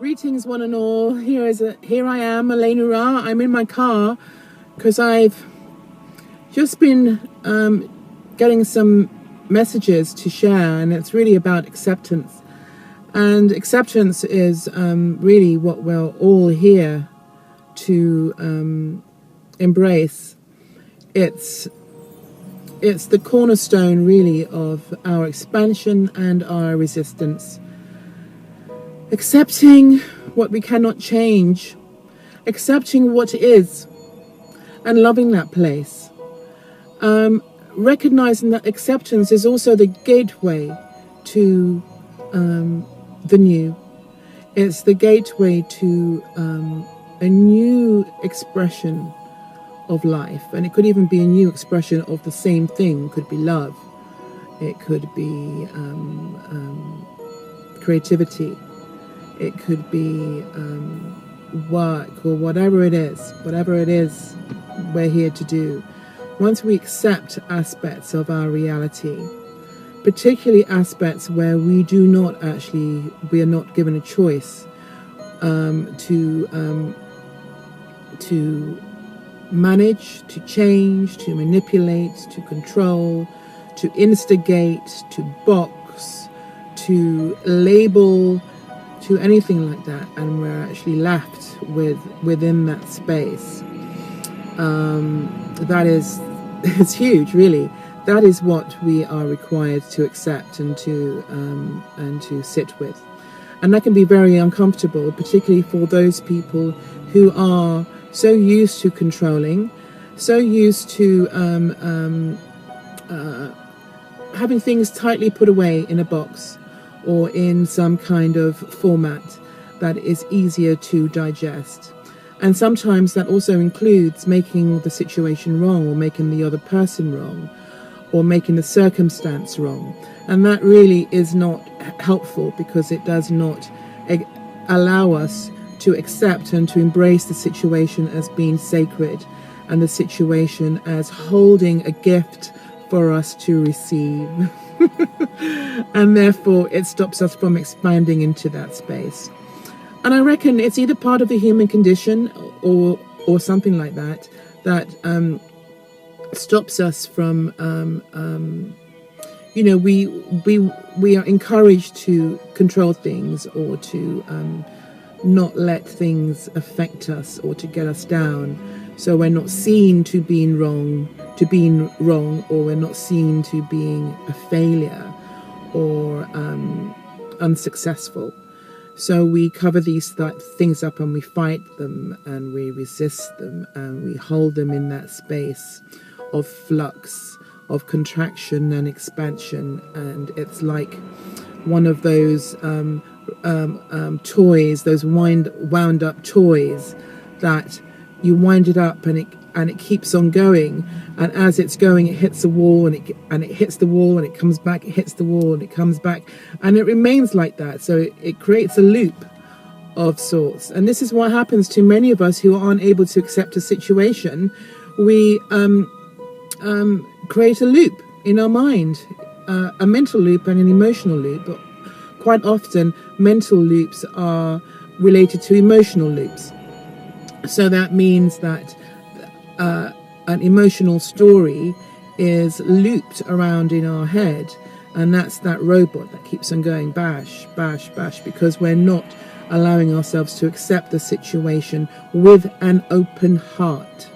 Greetings, one and all. Here I am, Alaenura. I'm in my car because I've just been getting some messages to share, and it's really about acceptance. And acceptance is really what we're all here to embrace. It's the cornerstone, really, of our expansion and our resistance. Accepting what we cannot change, accepting what is, and loving that place. Recognizing that acceptance is also the gateway to the new. It's the gateway to a new expression of life, and it could even be a new expression of the same thing. It could be love, it could be creativity, it could be work, or whatever it is we're here to do. Once we accept aspects of our reality, particularly aspects where we are not given a choice to manage, to change, to manipulate, to control, to instigate, to box, to label, to anything like that, and we're actually left within that space. That is it's huge, really. That is what we are required to accept and to sit with, and that can be very uncomfortable, particularly for those people who are so used to controlling, so used to having things tightly put away in a box or in some kind of format that is easier to digest. And sometimes that also includes making the situation wrong, or making the other person wrong, or making the circumstance wrong. And that really is not helpful, because it does not allow us to accept and to embrace the situation as being sacred, and the situation as holding a gift for us to receive. And therefore it stops us from expanding into that space. And I reckon it's either part of the human condition or something like that stops us from we are encouraged to control things, or to not let things affect us or to get us down. So we're not seen to being wrong, or we're not seen to being a failure or unsuccessful. So we cover these things up, and we fight them, and we resist them, and we hold them in that space of flux, of contraction and expansion. And it's like one of those toys, those wound up toys, that you wind it up and it keeps on going, and as it's going it hits the wall, and it hits the wall, and it comes back, it hits the wall, and it comes back, and it remains like that. So it creates a loop of sorts. And this is what happens to many of us who aren't able to accept a situation. We create a loop in our mind, a mental loop and an emotional loop. But quite often mental loops are related to emotional loops. So that means that an emotional story is looped around in our head, and that's that robot that keeps on going bash, bash, bash, because we're not allowing ourselves to accept the situation with an open heart.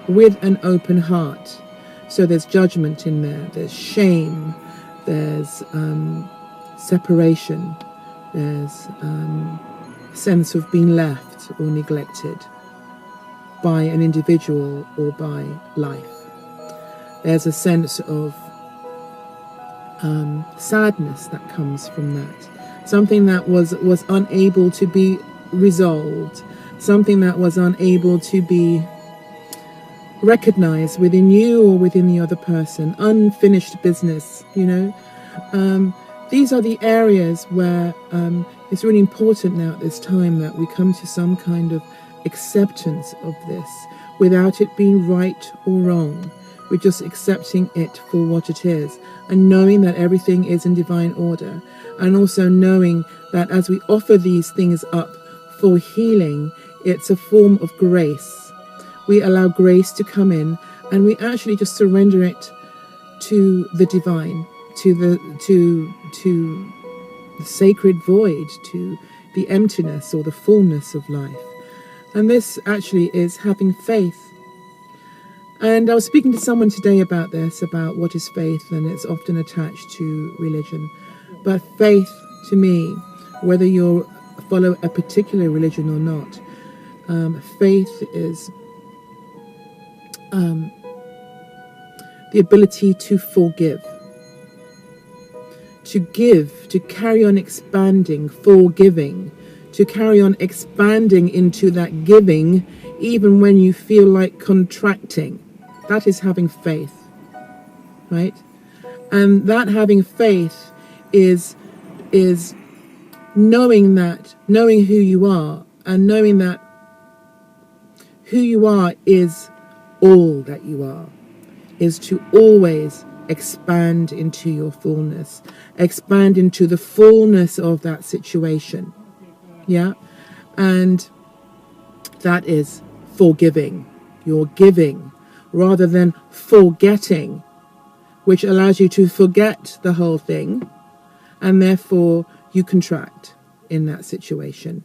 With an open heart. So there's judgment in there, there's shame, there's separation, there's sense of being left or neglected by an individual or by life. There's a sense of sadness that comes from that. Something that was unable to be resolved, something that was unable to be recognized within you or within the other person, unfinished business, These are the areas where it's really important now at this time that we come to some kind of acceptance of this, without it being right or wrong, We're just accepting it for what it is, and knowing that everything is in divine order, and also knowing that as we offer these things up for healing, it's a form of grace. We allow grace to come in, and we actually just surrender it to the divine, to the sacred void, to the emptiness or the fullness of life. And this actually is having faith. And I was speaking to someone today about this, about what is faith, and it's often attached to religion. But faith, to me, whether you follow a particular religion or not, faith is the ability to forgive, to give, to carry on expanding, forgiving, to carry on expanding into that giving, even when you feel like contracting. That is having faith, right? And that having faith is knowing who you are, and knowing that who you are is all that you are, is to always expand into your fullness, expand into the fullness of that situation. Yeah. And that is forgiving. You're giving rather than forgetting, which allows you to forget the whole thing, and therefore you contract in that situation,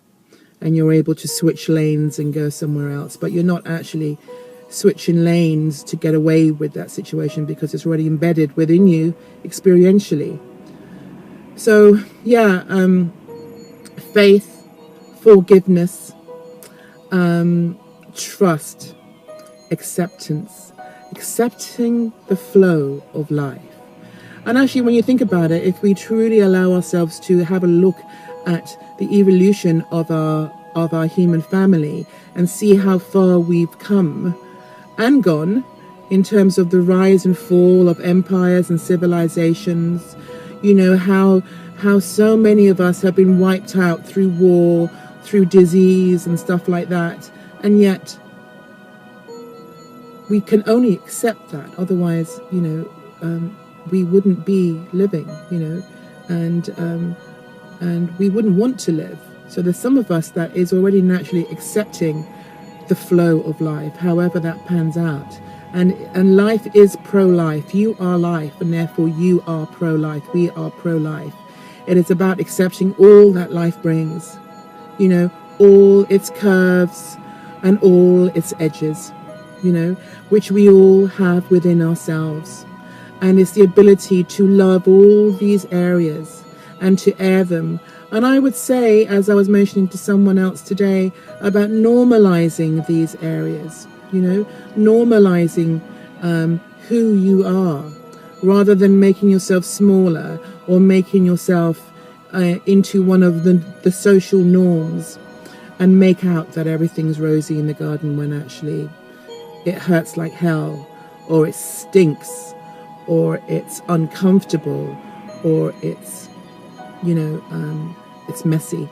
and you're able to switch lanes and go somewhere else, but you're not actually switching lanes to get away with that situation, because it's already embedded within you experientially. So yeah, faith, forgiveness, trust, acceptance, accepting the flow of life. And actually, when you think about it, if we truly allow ourselves to have a look at the evolution of our human family and see how far we've come and gone in terms of the rise and fall of empires and civilizations, you know, how so many of us have been wiped out through war, through disease and stuff like that, and yet we can only accept that. Otherwise, you know, we wouldn't be living, you know, and we wouldn't want to live. So there's some of us that is already naturally accepting the flow of life, however that pans out. And life is pro-life. You are life, and therefore you are pro-life. We are pro-life. It is about accepting all that life brings, you know, all its curves and all its edges, you know, which we all have within ourselves. And it's the ability to love all these areas and to air them. And I would say, as I was mentioning to someone else today, about normalizing these areas, you know, normalizing who you are, rather than making yourself smaller or making yourself into one of the social norms and make out that everything's rosy in the garden when actually it hurts like hell, or it stinks, or it's uncomfortable, or it's, you know, it's messy.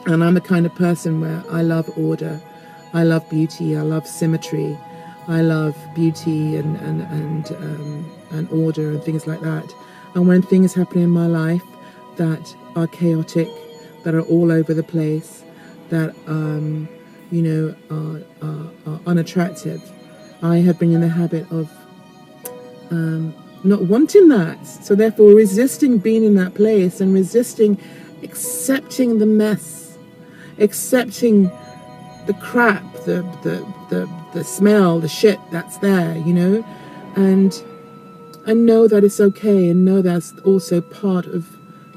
And I'm the kind of person where I love order, I love beauty, I love symmetry, I love beauty and order and things like that. And when things happen in my life that are chaotic, that are all over the place, that you know, are unattractive, I have been in the habit of not wanting that. So therefore resisting being in that place, and resisting accepting the mess, accepting the crap, the smell, the shit that's there, you know, and know that it's okay, and know that's also part of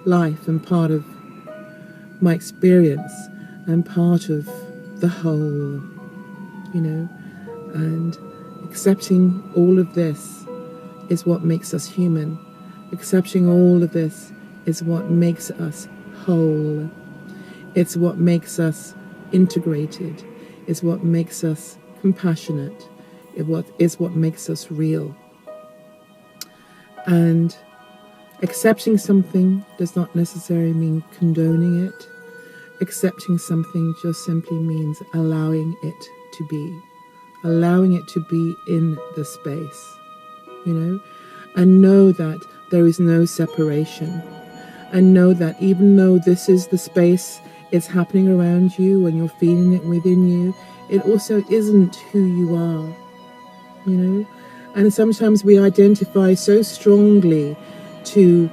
life and part of my experience and part of the whole, you know. And accepting all of this is what makes us human. Accepting all of this is what makes us whole. It's what makes us integrated. It's what makes us compassionate. It's what makes us real. And accepting something does not necessarily mean condoning it. Accepting something just simply means allowing it to be. allowing it to be in the space, and know that there is no separation, and know that even though this is the space, it's happening around you and you're feeling it within you, it also isn't who you are, and sometimes we identify so strongly to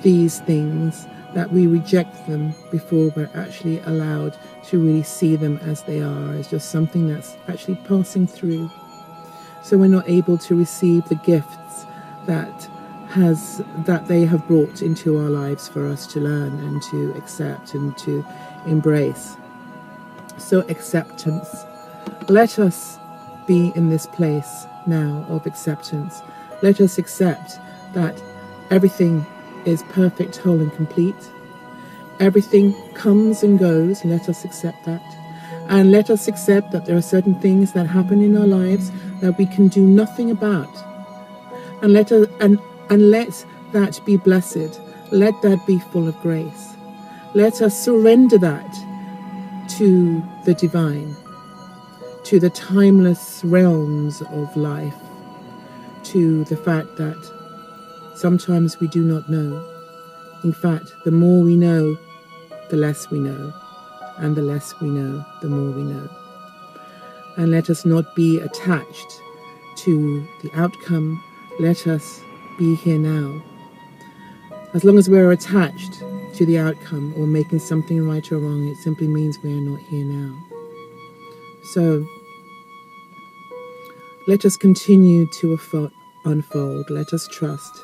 these things that we reject them before we're actually allowed to really see them as they are, as just something that's actually passing through. So we're not able to receive the gifts that they have brought into our lives for us to learn and to accept and to embrace. So acceptance. Let us be in this place now of acceptance. Let us accept that everything is perfect, whole and complete. Everything comes and goes. Let us accept that. And let us accept that there are certain things that happen in our lives that we can do nothing about. And let that be blessed. Let that be full of grace. Let us surrender that to the divine, to the timeless realms of life, to the fact that sometimes we do not know. In fact, the more we know, the less we know. And the less we know, the more we know. And let us not be attached to the outcome. Let us be here now. As long as we're attached to the outcome or making something right or wrong, it simply means we are not here now. So let us continue to unfold. Let us trust.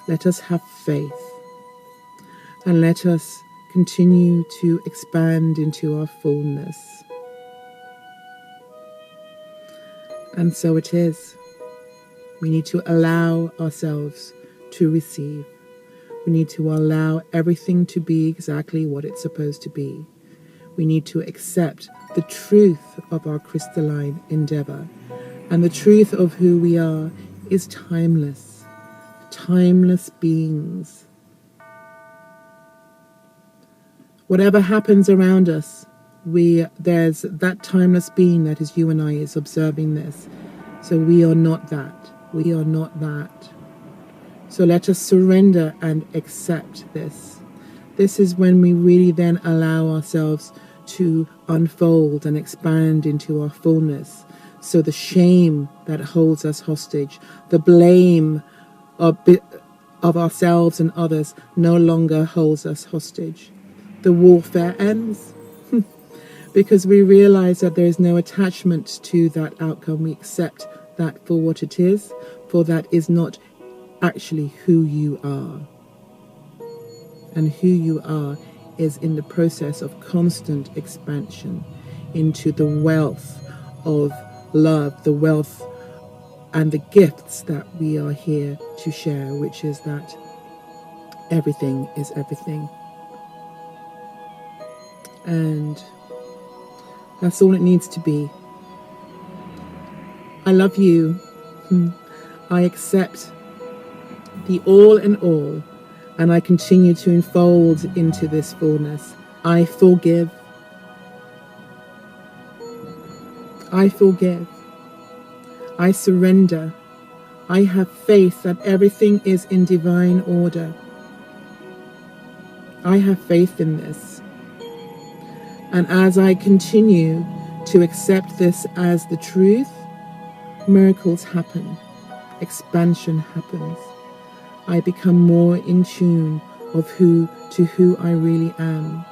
Let us have faith. And let us continue to expand into our fullness. And so it is. We need to allow ourselves to receive. We need to allow everything to be exactly what it's supposed to be. We need to accept the truth of our crystalline endeavor. And the truth of who we are is timeless. Timeless beings. Whatever happens around us, there's that timeless being that is you and I is observing this. So we are not that. We are not that. So let us surrender and accept this. This is when we really then allow ourselves to unfold and expand into our fullness. So the shame that holds us hostage, the blame of ourselves and others no longer holds us hostage. The warfare ends because we realize that there is no attachment to that outcome. We accept that for what it is, for that is not actually who you are. And who you are is in the process of constant expansion into the wealth of love, the wealth and the gifts that we are here to share, which is that everything is everything. And that's all it needs to be. I love you. I accept the all in all, and I continue to unfold into this fullness. I forgive. I forgive. I surrender. I have faith that everything is in divine order. I have faith in this. And as I continue to accept this as the truth, miracles happen. Expansion happens. I become more in tune of who I really am.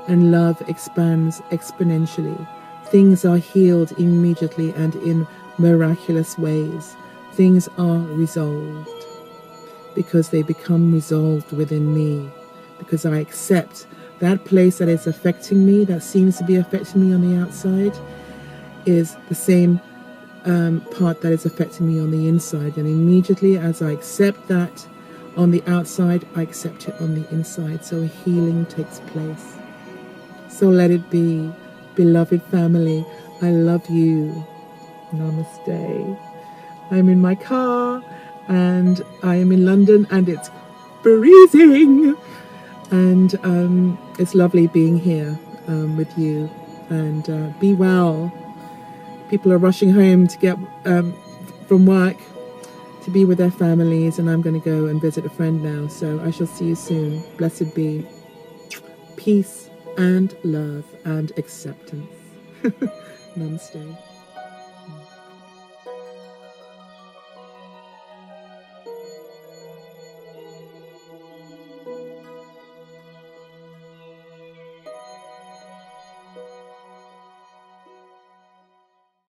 And love expands exponentially. Things are healed immediately and in miraculous ways. Things are resolved because they become resolved within me. Because I accept that place that is affecting me, that seems to be affecting me on the outside, is the same part that is affecting me on the inside. And immediately as I accept that on the outside, I accept it on the inside. So a healing takes place. So let it be. Beloved family, I love you. Namaste. I'm in my car and I am in London and it's freezing. And it's lovely being here with you. And be well. People are rushing home to get from work to be with their families, and I'm going to go and visit a friend now. So I shall see you soon. Blessed be. Peace and love and acceptance. Namaste.